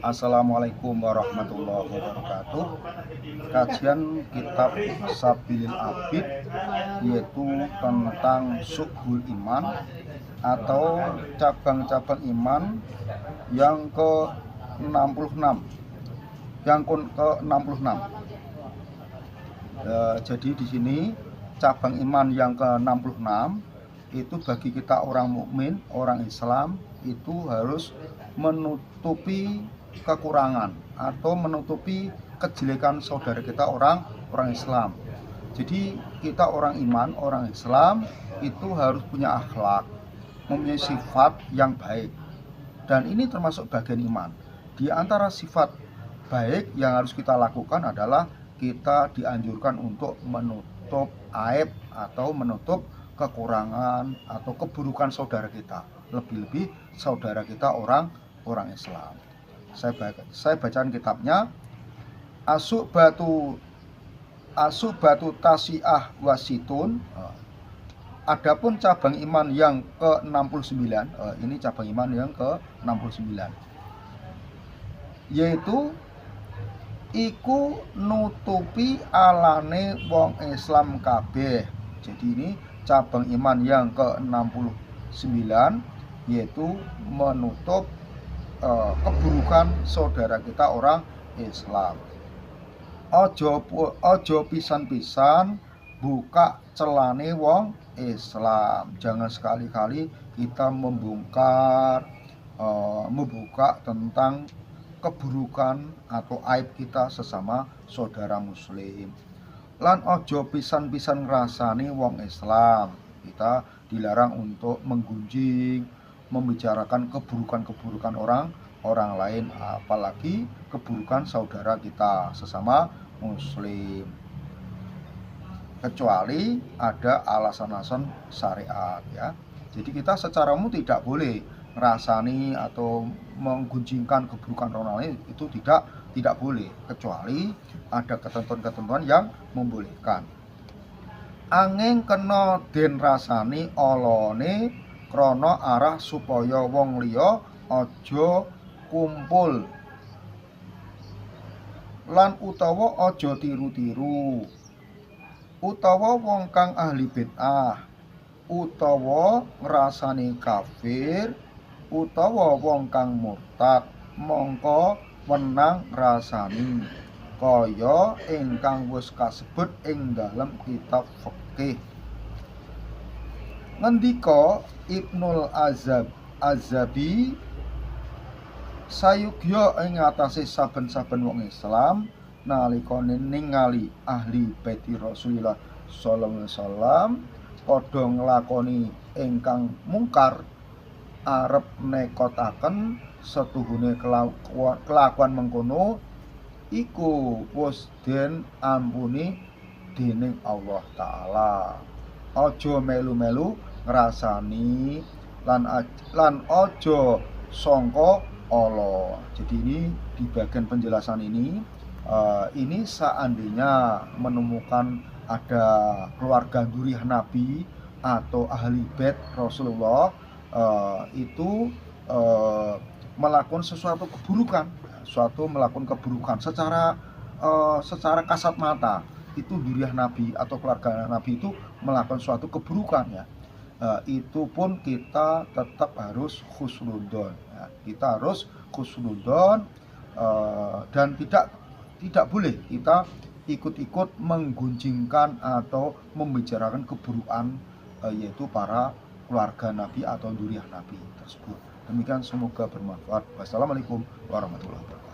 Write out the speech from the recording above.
Assalamualaikum warahmatullahi wabarakatuh. Kajian kitab Sabilil Abid, yaitu tentang Syu'bul Iman atau cabang-cabang iman yang ke-66. Yang ke-66. Jadi di sini cabang iman yang ke-66 itu bagi kita orang mukmin, orang Islam itu harus menutupi kekurangan atau menutupi kejelekan saudara kita orang Islam. Jadi kita orang iman, orang Islam itu harus punya akhlak, mempunyai sifat yang baik. Dan ini termasuk bagian iman. Di antara sifat baik yang harus kita lakukan adalah kita dianjurkan untuk menutup aib atau menutup kekurangan atau keburukan saudara kita, lebih-lebih saudara kita orang Islam. Saya bacaan kitabnya Asubatu Tasiah Wasitun. Adapun cabang iman yang ke-69, ini cabang iman yang ke-69, yaitu iku nutupi alane wong Islam kabeh. Jadi ini cabang iman yang ke-69, yaitu menutup keburukan saudara kita orang Islam. Ojo pisan-pisan buka celane wong Islam. Jangan sekali-kali kita membuka tentang keburukan atau aib kita sesama saudara muslim. Lan ojo pisan-pisan ngrasani wong Islam. Kita dilarang untuk menggunjing, membicarakan keburukan-keburukan orang lain, apalagi keburukan saudara kita sesama muslim, kecuali ada alasan-alasan syariat ya. Jadi kita secara umum tidak boleh ngerasani atau menggunjingkan keburukan orang lain, itu tidak boleh, kecuali ada ketentuan-ketentuan yang membolehkan. Angin kena den rasani olone krana arah supaya wong liya aja kumpul lan utawa aja tiru-tiru, utawa wong kang ahli bid'ah, utawa ngrasani kafir, utawa wong kang murtad, mongko wenang rasani kaya ingkang wis kasebut ing dalem kitab fikih. Ngendika Ibnul Azabi, sayugya ing ngatasé saben-saben wong Islam nalika ningali ahli baiti Rasulullah sallallahu alaihi wasallam padha nglakoni ingkang mungkar, arep nekotaken setuhune kelakuan mengkono iku wis den ampuni dening Allah Ta'ala. Aja melu-melu ngrasani lan aja sangka Allah. Jadi ini di bagian penjelasan ini seandainya menemukan ada keluarga dzurriyyah Nabi atau ahli bait Rasulullah itu melakukan sesuatu keburukan, secara kasat mata, itu dzurriyyah Nabi atau keluarga Nabi itu melakukan suatu keburukan ya. Itu pun kita tetap harus khusnudzon ya. Kita harus khusnudzon dan tidak boleh kita ikut-ikut menggunjingkan atau membicarakan keburukan yaitu para keluarga Nabi atau dzurriyyah Nabi tersebut. Demikian, semoga bermanfaat. Wassalamualaikum warahmatullahi wabarakatuh.